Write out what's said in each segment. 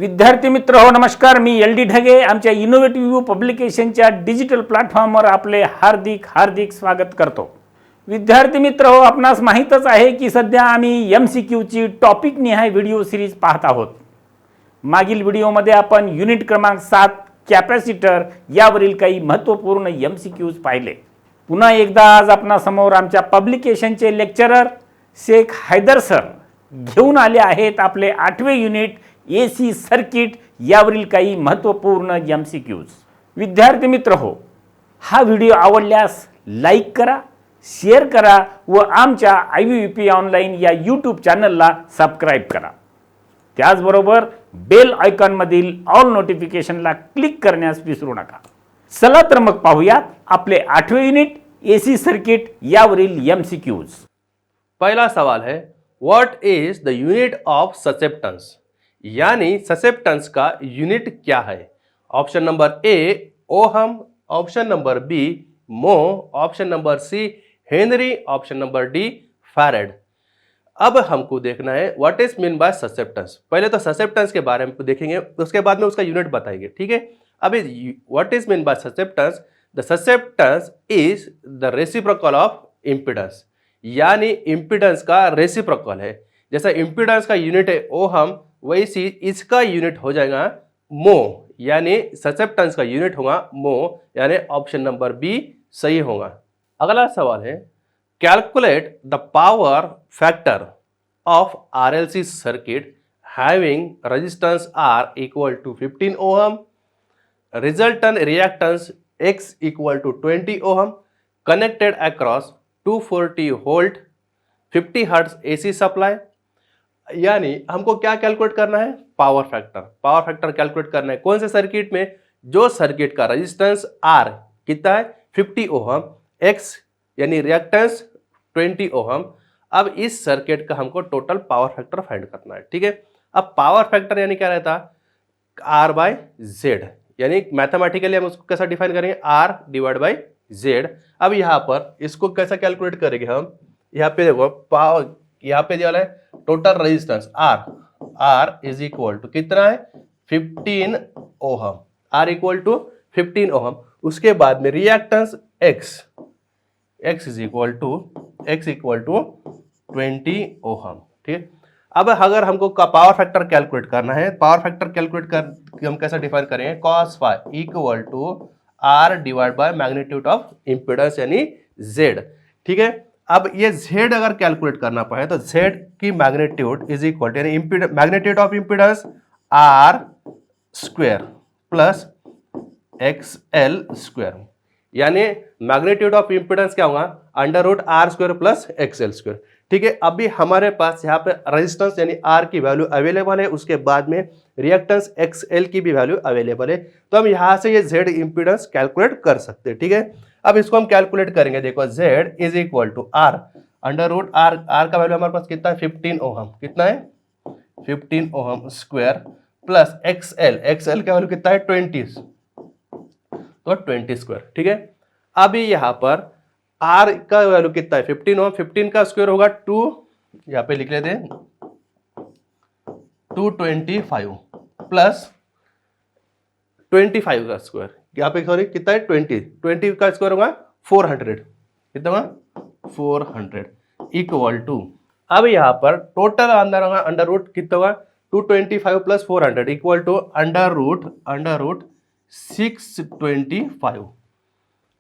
विद्यार्थी मित्र हो नमस्कार. मी LD ढगे. आमच्या इनोव्हेटिव्ह पब्लिकेशनच्या डिजिटल प्लॅटफॉर्मवर आपले हार्दिक हार्दिक स्वागत करतो. विद्यार्थी मित्र हो, आपणास माहीतच आहे की सध्या आम्ही MCQ ची टॉपिक निहाय व्हिडिओ सिरीज पाहत आहोत. मागील व्हिडिओमध्ये आपण युनिट क्रमांक 7 कॅपॅसिटर यावरील काही महत्त्वपूर्ण MCQज पाहिले. पुन्हा एकदा आज आपणासमोर आमच्या पब्लिकेशनचे लेक्चरर शेख हैदर सर घेऊन आले आहेत आपले 8वे युनिट AC सर्किट यावरील काही महत्त्वपूर्ण MCQज. विद्यार्थी मित्र हो, हा व्हिडिओ आवडल्यास लाईक करा, शेअर करा व आमच्या IVVP ऑनलाईन या यूट्यूब चॅनलला सबस्क्राईब करा. त्याचबरोबर बेल आयकॉनमधील ऑल नोटिफिकेशनला क्लिक करण्यास विसरू नका. चला तर मग पाहूयात आपले 8वे युनिट AC सर्किट यावरील MCQज. पहला सवाल है, what is the unit of susceptance, यानी ससेप्टेंस का यूनिट क्या है. Option number A ohm, option number B mho, option number C henry, option number D farad. अब हमको देखना है what is mean by susceptance. पहले तो ससेप्टेंस के बारे में देखेंगे, उसके बाद में उसका यूनिट बताएंगे. ठीक है, अभी what is mean by susceptance. The susceptance is the reciprocal of impedance, यानी इम्पीडेंस का रेसिप्रोकल है. जैसा इम्पीडेंस का यूनिट है ओहम, वैसी इसका यूनिट हो जाएगा मो, यानी ससेप्टेंस का यूनिट होगा मो, यानी ऑप्शन नंबर बी सही होगा. अगला सवाल है, calculate the power factor of RLC circuit having resistance R equal to 15 ohm, resultant reactance X equal to 20 ohm, connected across 240 volt 50 hertz AC supply. यानी हमको क्या कैलकुलेट करना है, power factor. Power factor calculate करना है कौन से circuit में, जो सर्किट का रेजिस्टेंस R कितना है 50 ओहम, X यानी रिएक्टेंस 20 ओहम. अब इस सर्किट का हमको टोटल पावर फैक्टर फाइंड करना है. ठीक है, अब पावर फैक्टर यानी क्या रहता, R/Z, यानी मैथमेटिकली हम उसको कैसा डिफाइन करेंगे, R/Z. अब यहाँ पर इसको कैसा कैलकुलेट करेंगे हम, यहाँ पे देखो पावर, यहाँ पे दिया है total resistance R is equal to कितना है 15 ohm, R equal to 15 ohm. उसके बाद में reactance X is equal to 20 ohm. ठीक है, अब अगर हमको पावर फैक्टर कैलकुलेट करना है, पावर फैक्टर कैलकुलेट कर हम कैसा डिफाइन करेंगे, cos phi equal to R divide by magnitude of impedance यानी Z. ठीक है, अब ये Z अगर कैलकुलेट करना पड़े तो Z की मैग्नीट्यूड इज इक्वल टू यानी magnitude of impedance R square plus XL square, यानी मैग्नीट्यूड ऑफ इम्पीडेंस क्या होगा, √R square plus XL square. ठीक है, अभी हमारे पास यहाँ पे रेजिस्टेंस यानी R की वैल्यू अवेलेबल है, उसके बाद में रिएक्टेंस XL की भी वैल्यू अवेलेबल है, तो हम यहाँ से ये Z इम्पीडेंस कैलकुलेट कर सकते हैं. ठीक है, अब इसको हम कैलकुलेट करेंगे. देखो Z is equal to R √R का वैल्यू हमारे पास कितना है 15 ओहम, कितना है 15 ओहम स्क्वायर प्लस XL का वैल्यू कितना है 20, तो 20 स्क्वायर. ठीक है, अभी यहाँ पर R का वैल्यू कितना है 15 ओहम, 15 का स्क्वायर होगा 2, यहाँ पे लिख लेते हैं 225 प्लस 25 का स्क्वायर, यहाँ पे सॉरी कितना है 20 का स्क्वायर होगा 400, कितना होगा 400 इक्वल टू, अब यहाँ पर टोटल अंदर होगा अंडर रूट कितना होगा 225 plus 400 equal to under root 625.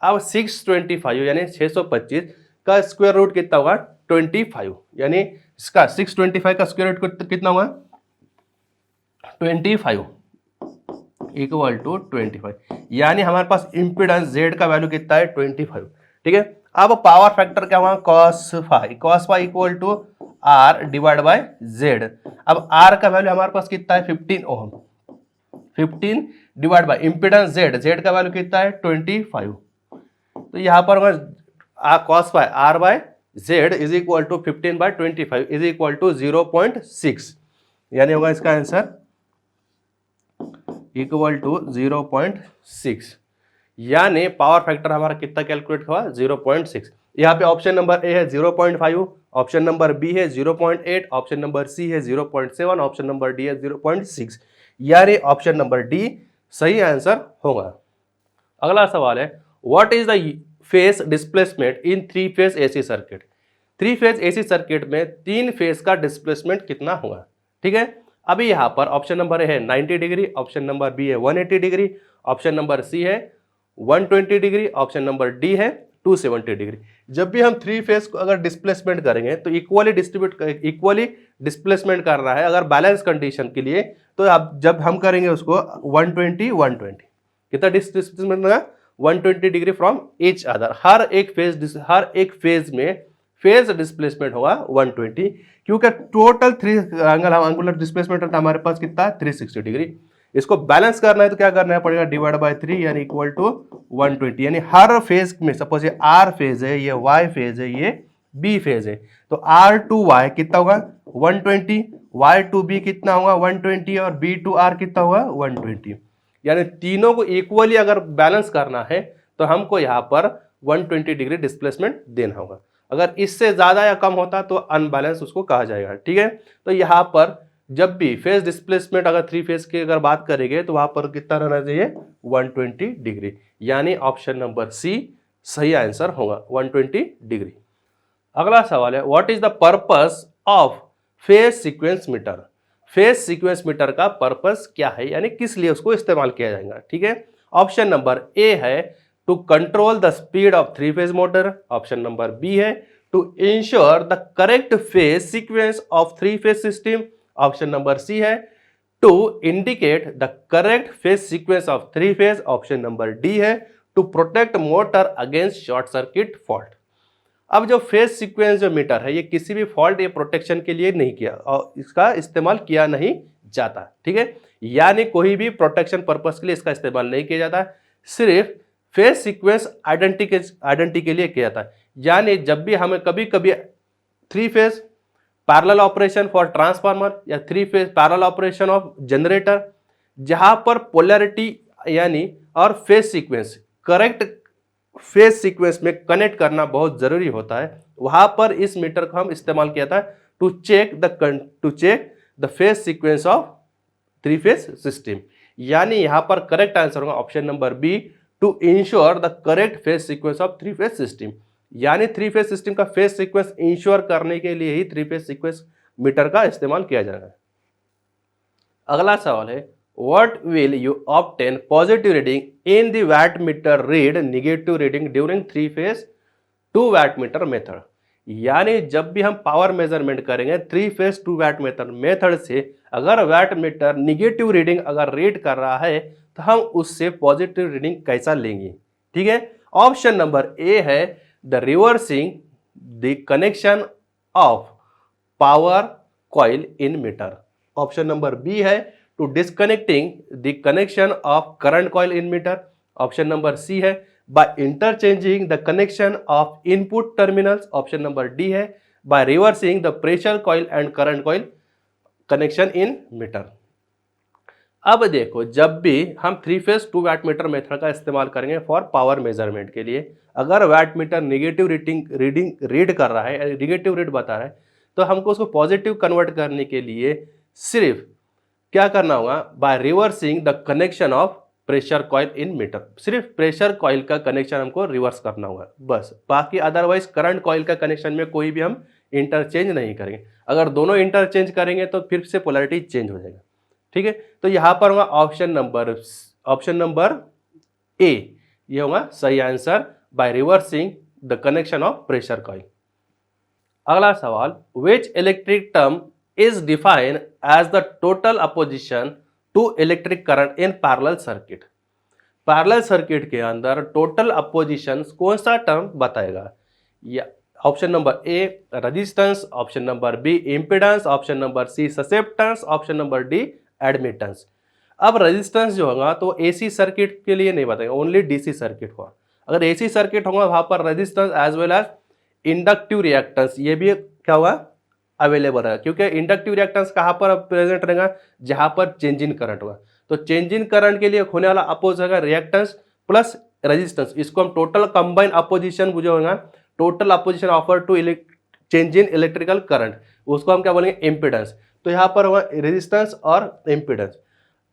अब 625 यानी 625 का स्क्वायर रूट कितना होगा 25, यानी इसका 625 का स्क्वायर रूट कितना होगा 25 इक्वल टू 25, यानी हमारे पास इम्पीडेंस Z का वैल्यू कितना है 25. ठीक है, अब पावर फैक्टर क्या हुआ cos phi equal to R divide by Z. अब R का वैल्यू हमारे पास कितना है 15 ohm, 15 divide by impedance Z का वैल्यू कितना है 25, तो यहाँ पर होगा cos phi R/Z is equal to 15/25 is equal to 0.6, यानी होगा इसका आंसर इक्वल टू 0.6, यानी पावर फैक्टर हमारा कितना कैलकुलेट हुआ 0.6. यहाँ पे ऑप्शन नंबर ए है 0.5, ऑप्शन नंबर बी है 0.8, ऑप्शन नंबर सी है 0.7, ऑप्शन नंबर डी है 0.6. यानी ऑप्शन नंबर डी सही आंसर होगा। अगला सवाल है what is the face displacement in three phase AC circuit. Three phase AC circuit में तीन फेज का डिस्प्लेसमेंट कितना होगा। ठीक है, अभी यहाँ पर ऑप्शन नंबर ए है 90 डिग्री, ऑप्शन नंबर बी है 180 डिग्री, ऑप्शन नंबर सी है 120 डिग्री, ऑप्शन नंबर डी है 270 डिग्री। जब भी हम थ्री फेज को अगर डिस्प्लेसमेंट करेंगे तो इक्वली डिस्प्लेसमेंट कर रहा है अगर बैलेंस कंडीशन के लिए, तो अब जब हम करेंगे उसको 120 कितना डिस्प्लेसमेंट होगा 120 डिग्री फ्रॉम ईच अदर। हर एक फेज में फेज डिस्प्लेसमेंट होगा 120, क्योंकि टोटल थ्री एंगुलर डिस्प्लेसमेंट हमारे पास कितना 360 डिग्री। इसको बैलेंस करना है तो क्या करना पड़ेगा डिवाइड बाय 3 यानी इक्वल टू 120, यानी हर फेज में सपोज ये आर फेज है, ये वाई फेज है, ये बी फेज है, तो आर टू वाई कितना होगा 120, वाई टू बी कितना होगा 120 और बी टू आर कितना होगा 120। यानी तीनों को इक्वली अगर बैलेंस करना है तो हमको यहाँ पर 120 डिग्री डिस्प्लेसमेंट देना होगा। अगर इससे ज्यादा या कम होता तो अनबैलेंस उसको कहा जाएगा। ठीक है, तो यहाँ पर जब भी फेज डिस्प्लेसमेंट अगर थ्री फेज की अगर बात करेंगे तो वहां पर कितना रहना चाहिए 120 डिग्री, यानी ऑप्शन नंबर सी सही आंसर होगा 120 डिग्री। अगला सवाल है what is the purpose of phase sequence meter. Phase sequence meter का पर्पस क्या है, यानी किस लिए उसको इस्तेमाल किया जाएगा। ठीक है, ऑप्शन नंबर ए है to control the speed of three phase motor, option number B है to ensure the correct phase sequence of three phase system, option number C है to indicate the correct phase sequence of three phase, option number D है to protect motor against short circuit fault. अब जो phase sequence जो metre है ये किसी भी fault या प्रोटेक्शन के लिए नहीं किया और इसका इस्तेमाल किया नहीं जाता। ठीक है, यानी कोई भी प्रोटेक्शन पर्पस के लिए इसका इस्तेमाल नहीं किया जाता, सिर्फ फेज सीक्वेंस आइडेंटिटी के लिए किया जाता है। यानी जब भी हमें कभी कभी three phase parallel operation for transformer या three phase parallel operation of generator, जहां पर पोलैरिटी यानी और phase sequence correct phase sequence में कनेक्ट करना बहुत जरूरी होता है, वहां पर इस मीटर को हम इस्तेमाल किया था to check the phase sequence of three phase system. यानी यहां पर करेक्ट आंसर होगा option number B to ensure the correct phase sequence of three phase system, यानी थ्री फेज सिस्टम का फेज सीक्वेंस इंश्योर करने के लिए ही थ्री फेज सीक्वेंस मीटर का इस्तेमाल किया जाएगा। अगला सवाल है what will you obtain positive reading in the watt meter read negative reading during three phase two watt meter method. यानी जब भी हम पावर मेजरमेंट करेंगे three phase two watt meter method से, अगर वैट मीटर निगेटिव रीडिंग अगर read कर रहा है तो हम उससे पॉजिटिव रीडिंग कैसा लेंगे। ठीक है, ऑप्शन नंबर ए है the reversing the connection of power coil in meter, option number B है to disconnecting the connection of current coil in meter, option number C है by interchanging the connection of input terminals, option number D है by reversing the pressure coil and current coil connection in meter. अब देखो जब भी हम three phase two watt meter method का इस्तेमाल करेंगे फॉर पावर मेजरमेंट के लिए, अगर वैट मीटर नेगेटिव रीड कर रहा है, नेगेटिव रीड बता रहा है, तो हमको उसको पॉजिटिव कन्वर्ट करने के लिए सिर्फ क्या करना होगा by reversing the connection of pressure coil in meter, सिर्फ प्रेशर कॉइल का कनेक्शन हमको रिवर्स करना होगा बस, बाकी अदरवाइज करंट कॉइल का कनेक्शन में कोई भी हम इंटरचेंज नहीं करेंगे। अगर दोनों इंटरचेंज करेंगे तो फिर से पोलैरिटी चेंज हो जाएगा। ठीक है, तो यहां पर होगा ऑप्शन नंबर ए, ये होगा सही answer by reversing the connection of pressure coil. अगला सवाल which electric term is defined as the total opposition to electric current in parallel circuit. Parallel circuit के अंदर टोटल अपोजिशन कौन सा टर्म बताएगा। या option number A resistance, option number B impedance, option number C susceptance, option number D admittance. अब resistance जो होगा तो एसी सर्किट के लिए नहीं बताएगा, ओनली डीसी सर्किट होगा। अगर एसी सर्किट होगा वहां पर resistance as well as inductive reactance ये भी क्या होगा अवेलेबल है, क्योंकि इंडक्टिव रिएक्टेंस कहां पर प्रेजेंट रहेगा जहां पर चेंज इन करंट होगा, तो चेंज इन करंट के लिए होने वाला अपोज होगा रिएक्टेंस प्लस रेजिस्टेंस, इसको हम टोटल कंबाइन अपोजिशन जो होगा total opposition offer to change in electrical current, उसको हम क्या बोलेंगे इम्पीडेंस। तो यहाँ पर होगा रेजिस्टेंस और इम्पीडेंस।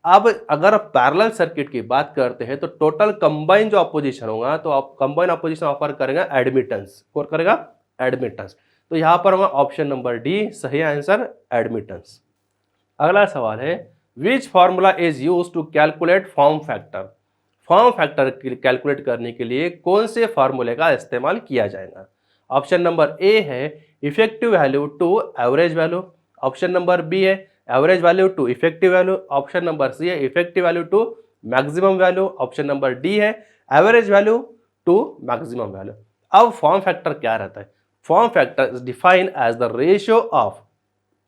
अब अगर पैरेलल सर्किट की बात करते हैं तो टोटल कंबाइन जो अपोजिशन होगा तो आप कंबाइन अपोजिशन ऑफर करेगा एडमिटेंस, और करेगा एडमिटेंस। तो यहां पर होगा ऑप्शन नंबर डी सही आंसर, एडमिटेंस। अगला सवाल है which formula is use to calculate form factor. Form factor calculate करने के लिए कौन से फॉर्मूले का इस्तेमाल किया जाएगा। ऑप्शन नंबर ए है effective value to average value, option number B है average value to effective value, option number C है effective value to maximum value, option number D है average value to maximum value. अब form factor क्या रहता है? Form factor is defined as the ratio of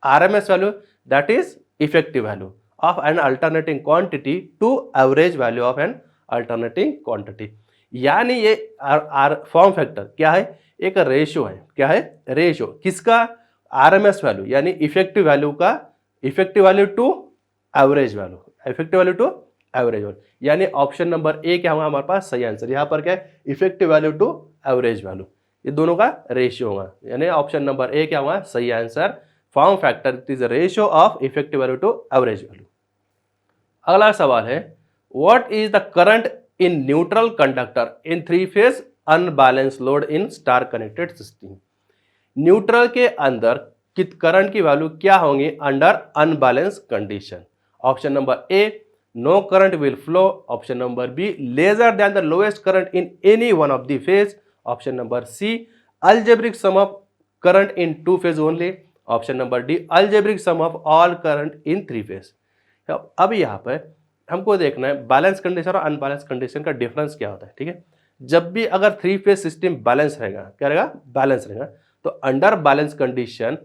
RMS value that is effective value of an alternating quantity to average value of an alternating quantity। यानी ये form factor क्या है? एक ratio है। क्या है? रेशियो किसका? RMS वैल्यू यानी इफेक्टिव वैल्यू का, effective value to average value, effective value to average value. यानी ऑप्शन नंबर ए क्या होगा हमारे पास सही आंसर। यहाँ पर क्या है? Effective value to average value, ये दोनों का रेशियो होगा, यानी ऑप्शन नंबर ए क्या होगा सही answer. Form factor it is ratio of effective value to average value. अगला सवाल है what is the current in neutral conductor in three phase unbalance load in star connected system. Neutral के अंदर कित current की वैल्यू क्या होंगी under unbalance condition. Option number A no current will flow, option number B lesser than the lowest current in any one of the phase, option number C algebraic sum of current in two phase only, option number D algebraic sum of all current in three phase. अब यहाँ पर हमको देखना है balance condition और unbalance condition का difference क्या होता है। ठीक है, जब भी अगर थ्री फेज सिस्टम बैलेंस रहेगा, क्या रहेगा? बैलेंस रहेगा, तो under balance condition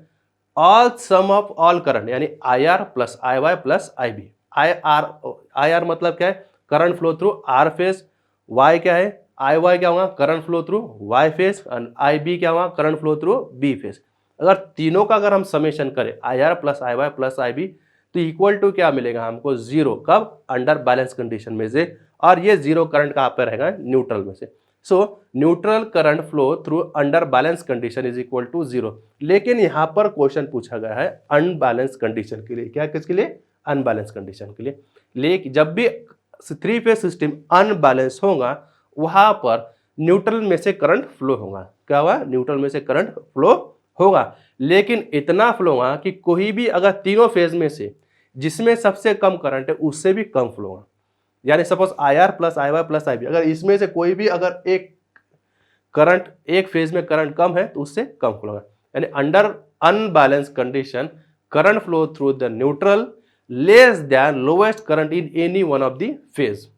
all sum of all current यानी IR plus IY plus IB। IR मतलब क्या है? Current flow through R phase, Y क्या है? IY क्या होगा? Current flow through Y phase, and IB क्या होगा? Current flow through B phase. अगर तीनों का अगर हम समेशन करें IR plus IY plus IB तो इक्वल टू क्या मिलेगा हमको? जीरो। कब? अंडर बैलेंस कंडीशन में से, और ये जीरो करंट कहाँ पर रहेगा? न्यूट्रल में से। So neutral current flow through under balance condition is equal to zero. लेकिन यहाँ पर क्वेश्चन पूछा गया है अनबैलेंस कंडीशन के लिए। क्या? किसके लिए? अनबैलेंस कंडीशन के लिए। लेकिन जब भी थ्री फेज सिस्टम अनबैलेंस होगा वहां पर न्यूट्रल में से करंट फ्लो होगा। क्या हुआ? न्यूट्रल में से करंट फ्लो होगा, लेकिन इतना फ्लो होगा कि कोई भी अगर तीनों फेज में से जिसमें सबसे कम करंट है उससे भी कम फ्लो होगा। यानी suppose IR plus IY plus IB, अगर इसमें से कोई भी अगर एक करंट, एक फेज में करंट कम है तो उससे कम फ्लो होगा। यानी under unbalance condition current flow through the neutral less than lowest current in any one of the phase.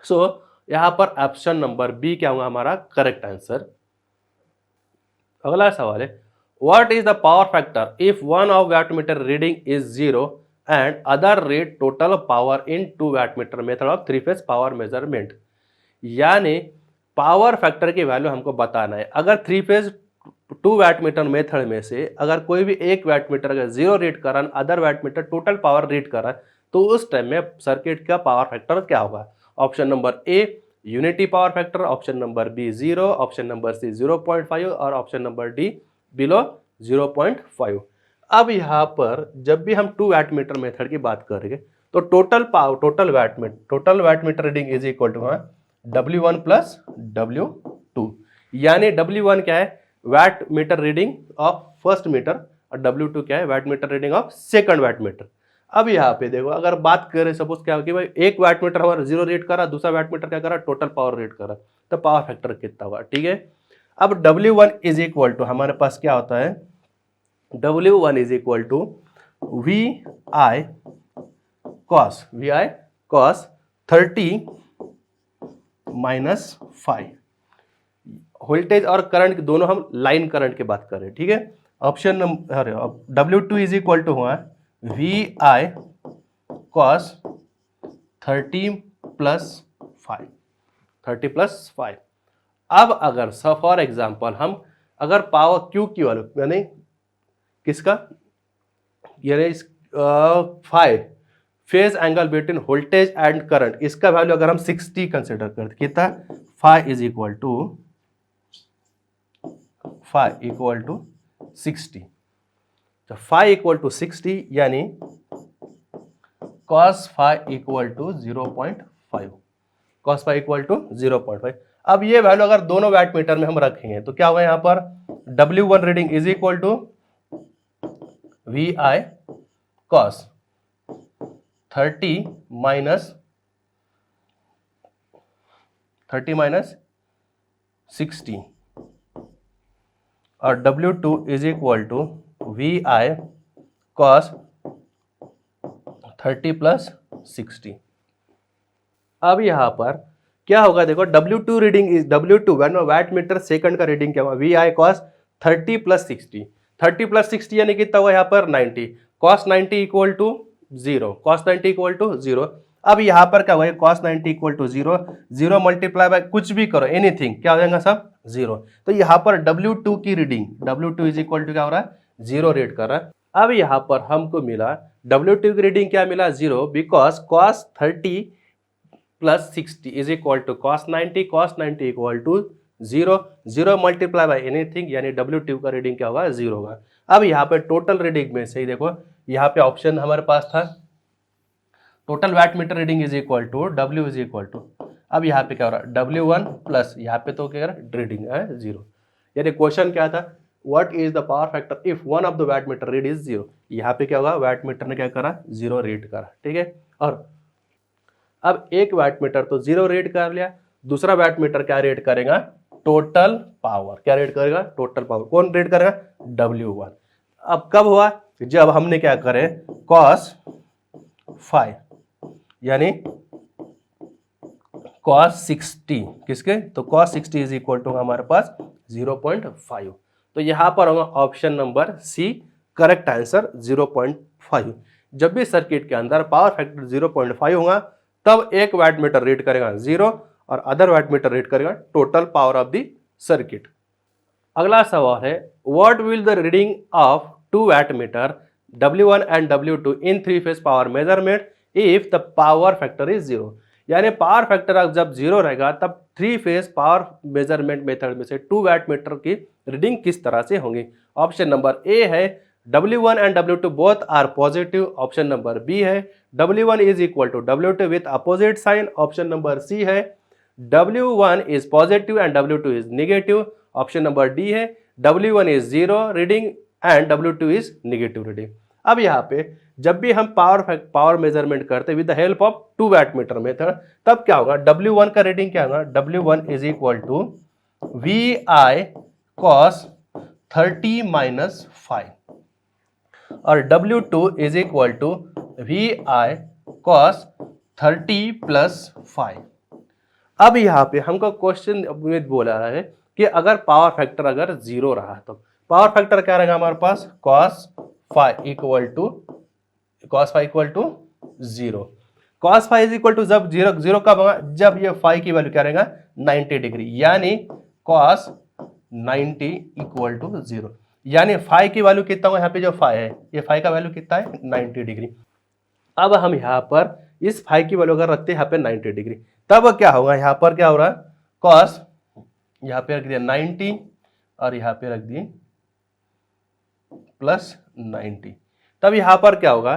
So यहां पर ऑप्शन नंबर बी क्या होगा हमारा करेक्ट आंसर। अगला सवाल है what is the power factor if one of wattmeter reading is zero and other read total power in two wattmeter method of three phase power measurement. यानी power factor की value हमको बताना है। अगर three phase two wattmeter method में से अगर कोई भी एक वैटमीटर अगर जीरो रीड कर रहा है, other wattmeter total power read कर रहा है, तो उस टाइम में सर्किट का पावर फैक्टर क्या होगा? Option number A unity power factor, option number B 0, option number C 0.5 और ऑप्शन नंबर डी बिलो 0.5। अब यहाँ पर जब भी हम टू वैटमीटर मेथड की बात करेंगे तो total power, total wattmeter reading is equal to W1 plus W2। यानी W1 क्या है? Watt meter reading of first meter, और W2 क्या है? Watt meter reading of second watt meter. अब यहाँ पे देखो अगर बात करें सपोज क्या हो कि भाई एक वैट मीटर हमारा जीरो रीड कर रहा, दूसरा वैट मीटर क्या कर रहा? टोटल पावर रीड कर रहा, तो पावर फैक्टर कितना हुआ? ठीक है, अब W1 इज इक्वल टू हमारे पास क्या होता है? W1 is equal to VI cos 30 minus 5। Voltage और करंट दोनों हम लाइन करंट की बात कर रहे हैं। ठीक है, option number W2 is equal to हुआ VI cos 30 प्लस 5, 30 प्लस 5। अब अगर फॉर एग्जांपल हम अगर पावर Q की वैल्यू यानी किसका, यानी 5 phase angle between voltage and current, इसका वैल्यू अगर हम 60 कंसिडर करते कितना? 5 इज इक्वल टू 60। तो 5 इक्वल टू 60 यानी cos phi equal to 0.5, cos phi equal to 0.5। अब ये वैल्यू अगर दोनों वैट मीटर में हम रखेंगे तो क्या होगा यहाँ पर W1 reading is equal to VI cos 30 minus 60 और W2 is equal to VI cos 30 plus 60। अब यहां पर क्या होगा देखो W2 reading is W2 watt meter second का रीडिंग क्या होगा VI cos 30 प्लस 60, 30 प्लस 60 यानी कितना होगा यहाँ पर 90, cos 90 equal to 0, cos 90 equal to 0। अब यहाँ पर क्या होगा cos 90 equal to 0, 0 multiply by कुछ भी करो एनीथिंग क्या हो जाएगा सब 0। तो यहाँ पर W2 की reading W2 is equal to क्या हो रहा है 0 रीड कर रहा है। अब यहाँ पर हमको मिला W2 की रीडिंग क्या मिला 0 because cos 30 plus 60 is equal to cos 90 equal to 0, 0 multiply by anything यानी W2 का रीडिंग क्या होगा 0 होगा। अब यहाँ पे टोटल रीडिंग में से ही देखो यहाँ पे ऑप्शन हमारे पास था total watt meter reading is equal to W is equal to, अब यहाँ पे क्या हो रहा है W1 प्लस यहाँ पे तो क्या रीडिंग है 0, यानी क्वेश्चन क्या था what is the power factor if one of the watt meter read is 0। यहाँ पे क्या होगा वैट मीटर ने क्या करा 0 रीड करा, ठीक है। और अब एक वैट मीटर तो 0 रीड कर लिया, दूसरा वैट मीटर क्या रीड करेगा टोटल पावर, क्या रीड करेगा टोटल पावर, कौन रीड करेगा W1। अब कब हुआ जब हमने क्या करे cos phi यानी cos 60 किसके तो cos 60 इज इक्वल टू हमारे पास 0.5, तो यहां पर होगा option number C correct answer 0.5। जब भी सर्किट के अंदर पावर फैक्टर 0.5 होगा तब एक वैट मीटर रीड करेगा 0 और अदर वैट मीटर रीड करेगा total power of the circuit. अगला सवाल है what will the reading of two watt meter W1 and W2 इन 3 phase power measurement if the power factor is 0, यानी power factor जब 0 रहेगा तब 3 फेज पावर मेजरमेंट मेथड में से 2 वैट मीटर की रीडिंग किस तरह से होंगी। ऑप्शन नंबर ए है W1 and W2 both are positive, option number B है W1 is equal to W2 with opposite sign, option number C है W1 is positive and W2 is negative, option number D है W1 is 0 reading and W2 is negative reading. अब यहाँ पे जब भी हम power measurement करते with the help of 2 watt meter method तब क्या होगा W1 का रीडिंग क्या होगा W1 is equal to VI cos 30 minus 5 और W2 is equal to VI cos 30 plus 5। अब यहाँ पे हमको क्वेश्चन में बोला है कि अगर पावर फैक्टर अगर 0 रहा तो पावर फैक्टर क्या रहेगा हमारे पास cos phi equal to 0, cos phi is equal to जब 0 कब होगा जब ये phi की वैल्यू क्या रहेगा 90 डिग्री, यानी cos 90 इक्वल टू 0, यानी phi की वैल्यू कितना होगा यहाँ पे जो phi है ये phi का वैल्यू कितना है 90 डिग्री। अब हम यहाँ पर इस phi की वैल्यू अगर रखते हैं यहाँ पे 90 डिग्री तब क्या होगा यहाँ पर क्या हो रहा है cos यहाँ पे रख दिया 90 और यहाँ पे रख दिए प्लस 90, तब यहां पर क्या होगा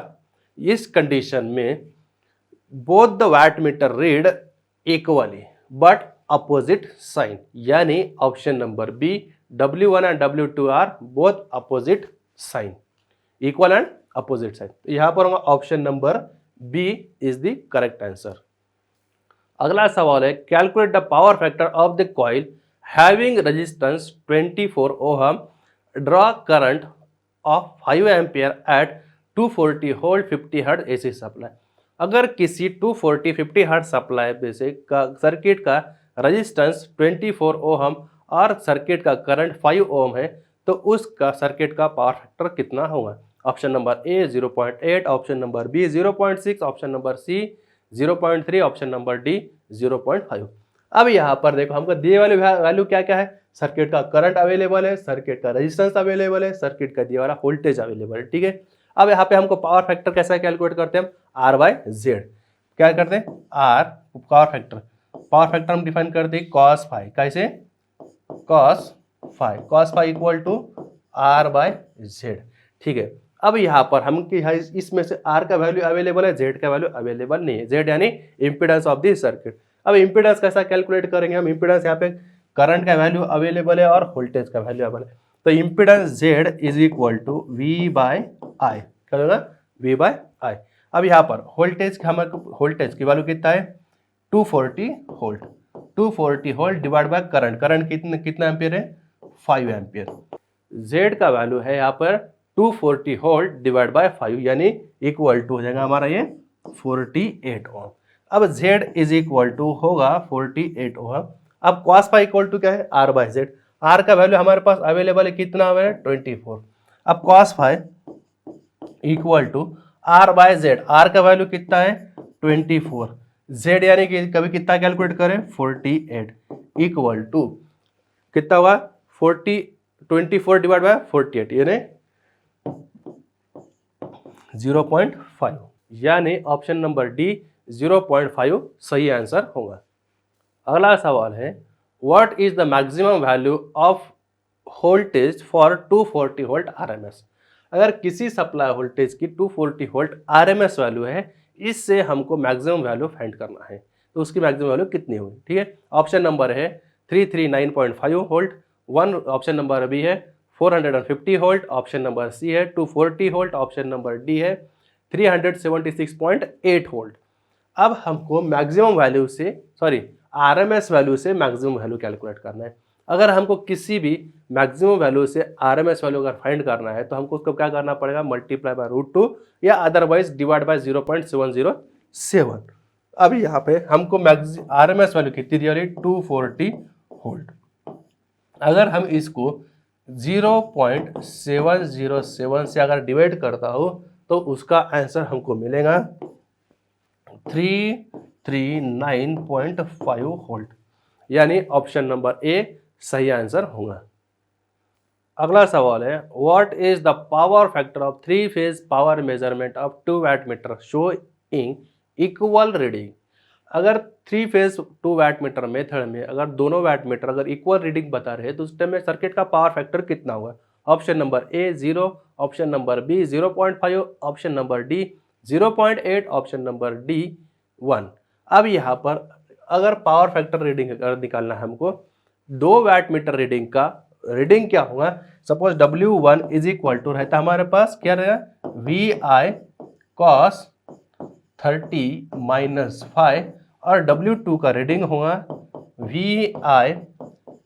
इस कंडीशन में both the watt meter read equally but opposite sign, यानी option number B W1 and W2 are both opposite sign, equal and opposite sign, तो यहां पर होगा option number B is the correct answer. अगला सवाल है calculate the power factor of the coil having resistance 24 ohm, draw current of 5 ampere at 240 volt 50 hertz AC supply. अगर किसी 240 50 hertz supply basic का सर्किट का रेजिस्टेंस 24 ओहम और circuit का current 5 ohm है तो उसका सर्किट का पावर फैक्टर कितना होगा। Option number A 0.8, option number B 0.6, option number C 0.3, option number D 0.5। अब यहाँ पर देखो हमको दिए वाले वैल्यू क्या क्या है, सर्किट का करंट अवेलेबल है, सर्किट का रेजिस्टेंस अवेलेबल है, सर्किट का दिया वाला वोल्टेज अवेलेबल है, ठीक है। अब यहाँ पे हमको पावर फैक्टर कैसा कैलकुलेट करते हैं हम R/Z, क्या करते हैं R पावर फैक्टर हम डिफाइन करते हैं cos phi, कैसे cos phi equal to R/Z, ठीक है। अब यहाँ पर हम कि इसमें से R का वैल्यू अवेलेबल है, Z का वैल्यू अवेलेबल नहीं है। Z यानी इम्पीडेंस ऑफ दी सर्किट। अब इम्पीडेंस कैसा कैलकुलेट करेंगे हम? इम्पीडेंस यहाँ पे करंट का वैल्यू अवेलेबल है और वोल्टेज का वैल्यू अवेलेबल है, तो impedance Z is equal to V by I. क्या होगा? V by I. अब यहाँ पर वोल्टेज हमारे वोल्टेज की वैल्यू कितना है? 240 volt. 240 volt divide by current. Current कितना एम्पियर है? 5 एम्पियर। Z का वैल्यू है यहाँ पर 240 वोल्ट डिवाइड बाय 5 यानी इक्वल टू हो जाएगा हमारा ये 48 ओम। अब Z इज इक्वल टू होगा 48 ओम। अब cos फाई इक्वल टू क्या है? R by Z। R का वैल्यू हमारे पास अवेलेबल है, कितना है? 24। अब cos phi equal to R by Z। R का वैल्यू कितना है? 24। Z यानी कि कभी कितना कैलकुलेट करें? 48 इक्वल टू कितना हुआ? 24 डिवाइड बाय 48 यानी 0.5 यानी ऑप्शन नंबर डी 0.5 सही आंसर होगा। अगला सवाल है what is the maximum value of voltage for 240 volt RMS. अगर किसी सप्लाई वोल्टेज की 240 वोल्ट आरएमएस वैल्यू है, इससे हमको मैक्सिमम वैल्यू फाइंड करना है, तो उसकी मैक्सिमम वैल्यू कितनी होगी? ठीक है, ऑप्शन नंबर है 339.5 वोल्ट, ऑप्शन नंबर बी है 450 वोल्ट, ऑप्शन नंबर सी है 240 वोल्ट, ऑप्शन नंबर डी है 376.8 वोल्ट। अब हमको मैक्सिमम वैल्यू से आरएमएस वैल्यू से मैक्सिमम वैल्यू कैलकुलेट करना है। अगर हमको किसी भी मैक्सिमम वैल्यू से आरएमएस वैल्यू अगर फाइंड करना है तो हमको उसको क्या करना पड़ेगा? मल्टीप्लाई बाय √2 या अदरवाइज डिवाइड बाय 0.707। अब यहाँ पे हमको आरएमएस वैल्यू कितनी दी रही? 240 वोल्ट। अगर हम इसको 0.707 से अगर डिवाइड करता हो तो उसका आंसर हमको मिलेगा 339.5 वोल्ट यानी ऑप्शन नंबर ए सही आंसर होगा। अगला सवाल है what is the power factor of 3 phase power measurement of 2 watt meter showing equal reading. अगर 3 फेज 2 वाट मीटर मेथड में अगर दोनों वाट मीटर अगर इक्वल रीडिंग बता रहे हैं तो उस टाइम में सर्किट का पावर फैक्टर कितना होगा? Option number A 0, option number B 0.5, option number D 0.8, option number D 1। अब यहाँ पर अगर पावर फैक्टर रीडिंग अगर निकालना है हमको, 2 वाट मीटर रीडिंग का रीडिंग क्या होगा? Suppose W1 is equal to रहता हमारे पास क्या रहेगा? VI cos 30 माइनस 5 और W2 का रीडिंग होगा VI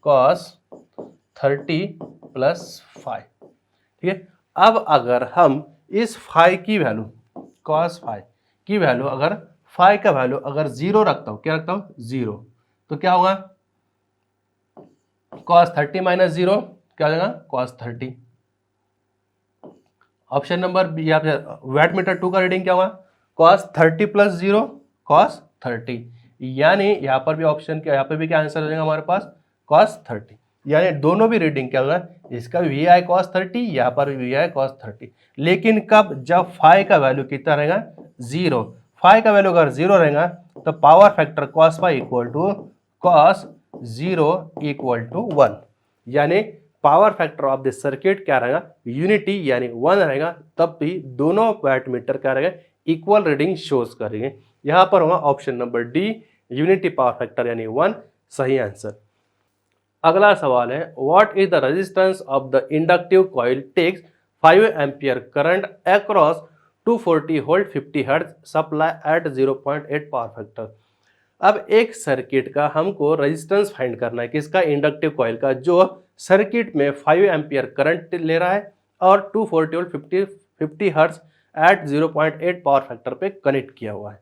cos 30 प्लस 5। ठीक है, अब अगर हम इस फाई की वैल्यू cos फाई की वैल्यू अगर फाई का वैल्यू अगर 0 रखता हूं, क्या रखता हूं? 0, तो क्या होगा? cos 30 माइनस 0 क्या हो जाएगा? cos 30। Option number B watt meter 2 का रीडिंग क्या होगा? cos 30 प्लस 0 cos 30 यानी यहाँ पर भी ऑप्शन क्या, यहाँ पे भी क्या आंसर हो जाएगा हमारे पास? cos 30 यानी दोनों भी रीडिंग क्या होगा? इसका भी VI cos 30, यहाँ पर भी VI cos 30। लेकिन कब? जब फाई का वैल्यू कितना रहेगा? 0। फाई का वैल्यू अगर 0 रहेगा तो power factor cos phi equal to cos 0 equal to 1 यानी power factor of this circuit क्या रहेगा? यूनिटी यानी 1 रहेगा। तब भी दोनों वाट मीटर क्या रहेगा? इक्वल रीडिंग शोज करेंगे। यहाँ पर होगा option number D unity power factor यानी 1 सही आंसर। अगला सवाल है what is the resistance of the inductive coil takes 5 ampere current across 240 volt 50 hertz supply at 0.8 power factor. अब एक सर्किट का हमको रेजिस्टेंस फाइंड करना है, किसका? इंडक्टिव कॉइल का, जो सर्किट में 5 एम्पियर करंट ले रहा है और 240 volt 50 hertz at 0.8 power factor पे कनेक्ट किया हुआ है।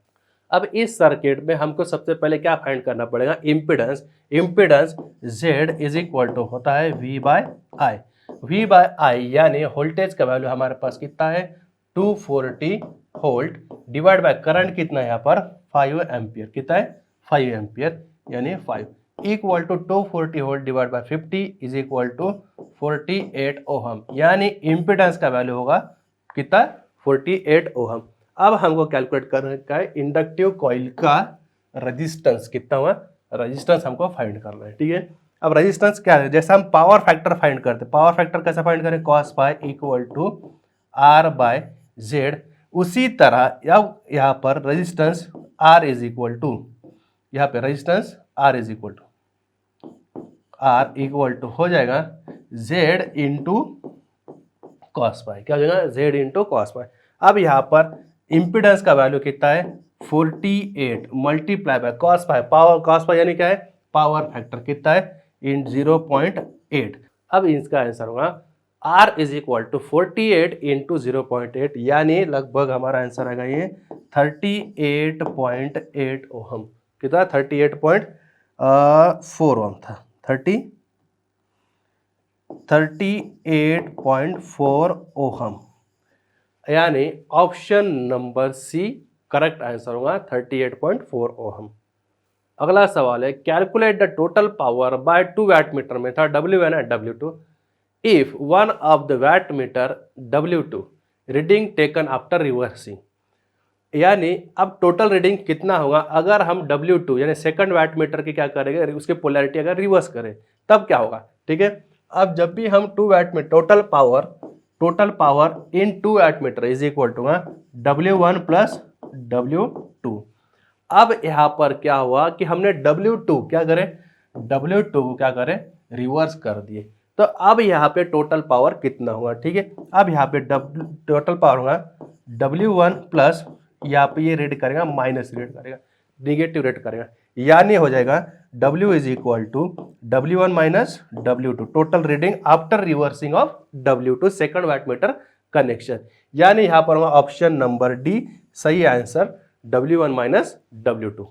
अब इस सर्किट में हमको सबसे पहले क्या फाइंड करना पड़ेगा? Impedance. Impedance Z is equal to होता है V by I. V by I यानी वोल्टेज का वैल्यू हमारे पास कितना है? 240 वोल्ट डिवाइड बाय करंट कितना है यहाँ पर? 5 एम्पियर। कितना है? 5 एम्पियर यानी 5 equal to 240 volt divide by 50 is equal to 48 ohm यानी इम्पीडेंस का वैल्यू होगा कितना? 48 ओहम। अब हमको कैलकुलेट करने का है इंडक्टिव कॉइल का रेजिस्टेंस कितना हुआ? रेजिस्टेंस हमको फाइंड करना है। ठीक है, अब रेजिस्टेंस क्या है? जैसे हम पावर फैक्टर फाइंड करते हैं, पावर फैक्टर कैसे फाइंड करें? cos phi equal to R by Z. उसी तरह यहाँ पर resistance R is equal to, यहाँ पे resistance R is equal to हो जाएगा Z इंटू कॉस पाई। क्या हो जाएगा? Z into cos pi. अब यहाँ पर इम्पिडेंस का वैल्यू कितना है? 48 multiply by cos pi. Power cos pi यानी क्या है? पावर फैक्टर कितना है? इन 0.8। अब इसका आंसर होगा R is equal to 48 into 0.8, यानी लगभग हमारा आंसर आएगा ये 38.8 ओहम। कितना? 38.4 ओहम था। 38.4 ओहम, यानी option number C correct answer होगा 38.4 ओहम। अगला सवाल है calculate the total power by 2 watt meter में था W1 and W2 if one of the watt meter W2 reading taken after reversing. यानी अब टोटल रीडिंग कितना होगा अगर हम W2 यानी सेकंड वाट मीटर की क्या करेंगे, उसकी पोलैरिटी अगर रिवर्स करें तब क्या होगा। ठीक है, अब जब भी हम 2 वाट में total power in 2 watt meter is equal to W1 plus W2। अब यहाँ पर क्या हुआ कि हमने W2 क्या करें रिवर्स कर दिए, तो अब यहाँ पे टोटल पावर कितना हुआ। ठीक है, अब यहाँ पे टोटल पावर होगा W1 प्लस, यहाँ पे ये रेड करेगा माइनस रेड करेगा, निगेटिव रेड करेगा, यानी हो जाएगा W is equal to W1 minus W2 total reading after reversing of W2 second watt meter connection, यानी यहाँ पर होगा ऑप्शन नंबर डी सही आंसर W1 माइनस W2।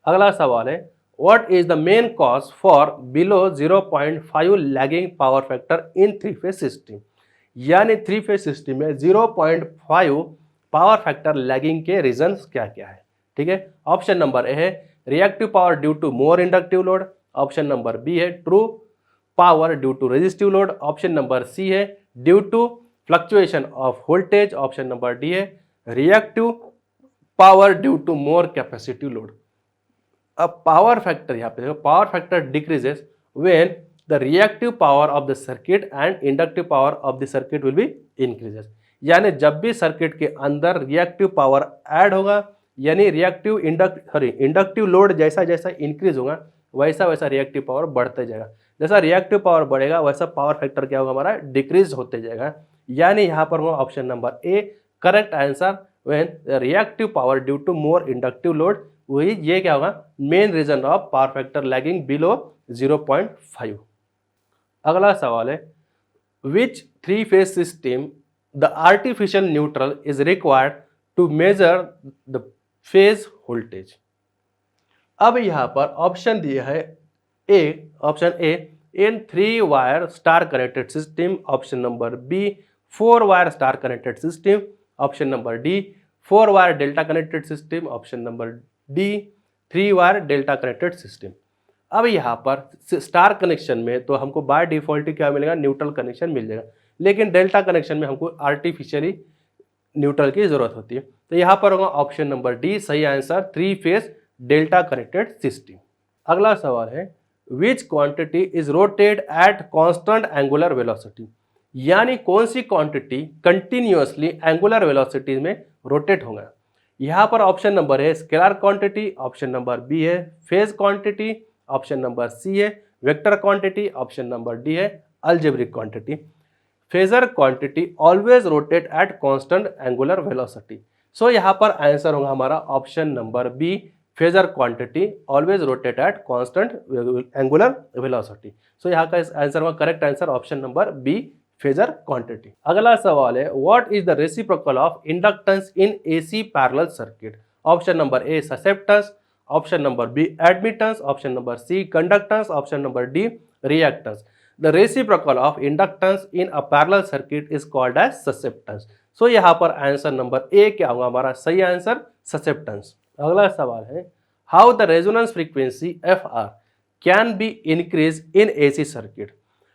अगला सवाल है what is the main cause for below 0.5 lagging power factor in 3 phase system. यानी 3 phase system में 0.5 पावर फैक्टर लैगिंग के रीजंस क्या क्या है। ठीक है, ऑप्शन नंबर ए है reactive power due to more inductive load, option number B है true power due to resistive load, option number C है due to fluctuation of voltage, option number D है reactive power due to more capacitive load. अब power factor यहाँ पे देखो, power factor decreases when the reactive power of the circuit and inductive power of the circuit will be increases. यानी जब भी circuit के अंदर रिएक्टिव पावर ऐड होगा, यानी इंडक्टिव लोड जैसा जैसा इंक्रीज होगा वैसा वैसा रिएक्टिव पावर बढ़ते जाएगा। जैसा रिएक्टिव पावर बढ़ेगा वैसा पावर फैक्टर क्या होगा हमारा डिक्रीज होते जाएगा, यानी यहाँ पर होगा option number A correct answer when reactive power due to more inductive load. वही ये क्या होगा main reason of power factor lagging below 0.5। अगला सवाल है which 3 phase system the artificial neutral is required to measure the phase voltage. अब यहाँ पर ऑप्शन दिया है option A in 3 wire star connected system, option number B 4 wire star connected system, option number D 4 wire delta connected system, option number D 3 wire delta connected system. अब यहाँ पर star connection में तो हमको by default क्या मिलेगा neutral connection मिल जाएगा, लेकिन डेल्टा कनेक्शन में हमको आर्टिफिशियली न्यूट्रल की जरूरत होती है, तो यहाँ पर होगा ऑप्शन नंबर डी सही answer 3 phase delta connected system. अगला सवाल है which quantity is rotate at constant angular velocity. यानी कौन सी क्वांटिटी कंटिन्यूअसली एंगुलर वेलोसिटी में रोटेट होगा। यहाँ पर ऑप्शन नंबर है scalar quantity, option number B है phase quantity, option number C है vector quantity, option number D है algebraic quantity. Phasor quantity always rotate at constant angular velocity. So यहाँ पर आंसर होगा हमारा option number B phasor quantity always rotate at constant angular velocity. So यहाँ का answer होगा correct answer option number B phasor quantity. अगला सवाल है what is the reciprocal of inductance in AC parallel circuit. Option number A susceptance, option number B admittance, option number C conductance, option number D reactance. The reciprocal of inductance in a parallel circuit is called as susceptance. So यहाँ पर answer number A क्या होगा हमारा सही answer susceptance. अगला सवाल है how the resonance frequency FR can be increase in AC circuit.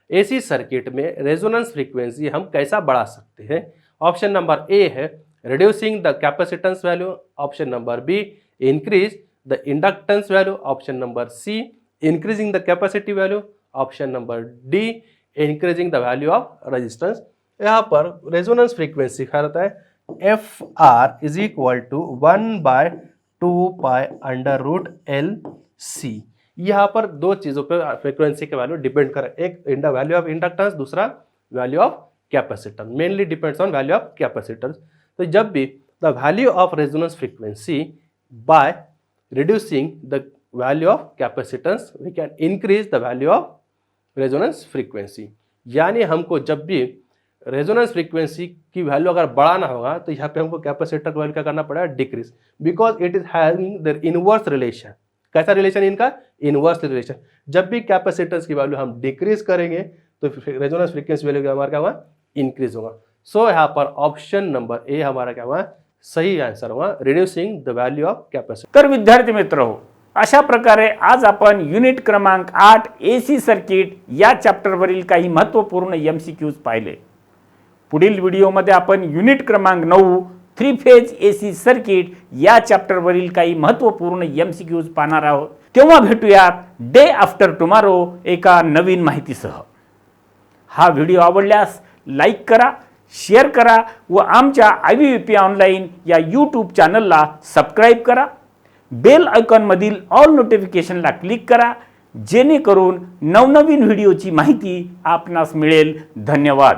AC circuit में रेजोनेंस फ्रीक्वेंसी हम कैसा बढ़ा सकते हैं। ऑप्शन नंबर ए है reducing the capacitance value, option number B increase the inductance value, option number C increasing the capacity value, option number D increasing the value of resistance. यहाँ पर resonance frequency क्या रहता है, F R is equal to 1/2 pi under root L C. यहाँ पर दो चीजों पर फ्रीक्वेंसी के वैल्यू डिपेंड कर, एक वैल्यू ऑफ इंडक्टेंस, दूसरा value of capacitance, mainly depends on value of capacitance. तो जब भी the value of resonance frequency by reducing the value of capacitance we can increase the value of resonance frequency. यानी हमको जब भी resonance frequency की value अगर बढ़ाना होगा तो यहाँ पे हमको कैपेसिटर की वैल्यू क्या करना पड़ेगा, decrease, because it is having the inverse relation. कैसा रिलेशन इनका, इनवर्स रिलेशन। जब भी कैपेसिटेंस की वैल्यू हम डिक्रीज करेंगे तो रेजोनेंस फ्रीक्वेंसी वैल्यू हमारा क्या हुआ, इंक्रीज होगा। सो यहाँ पर ऑप्शन नंबर ए हमारा क्या हुआ, सही आंसर हुआ, reducing the value of capacitor. तर विद्यार्थी मित्र हो, अशा प्रकारे आज आपण युनिट क्रमांक 8 एसी सर्किट या चॅप्टरवरील काही महत्त्वपूर्ण एमसीक्यूज पाहिले। पुढील व्हिडिओमध्ये आपण युनिट क्रमांक 9 3 फेज एसी सर्किट या चॅप्टरवरील काही महत्त्वपूर्ण एमसीक्यूज पाहणार आहोत। तेव्हा भेटूयात डे आफ्टर टुमारो एका नवीन माहितीसह। हा व्हिडिओ आवडल्यास लाईक करा, शेअर करा व आमच्या IVVP ऑनलाईन या यूट्यूब चॅनलला सबस्क्राईब करा। बेल आयकॉनमधील ऑल नोटिफिकेशनला क्लिक करा, जेणेकरून नवनवीन व्हिडिओची माहिती आपणास मिळेल। धन्यवाद।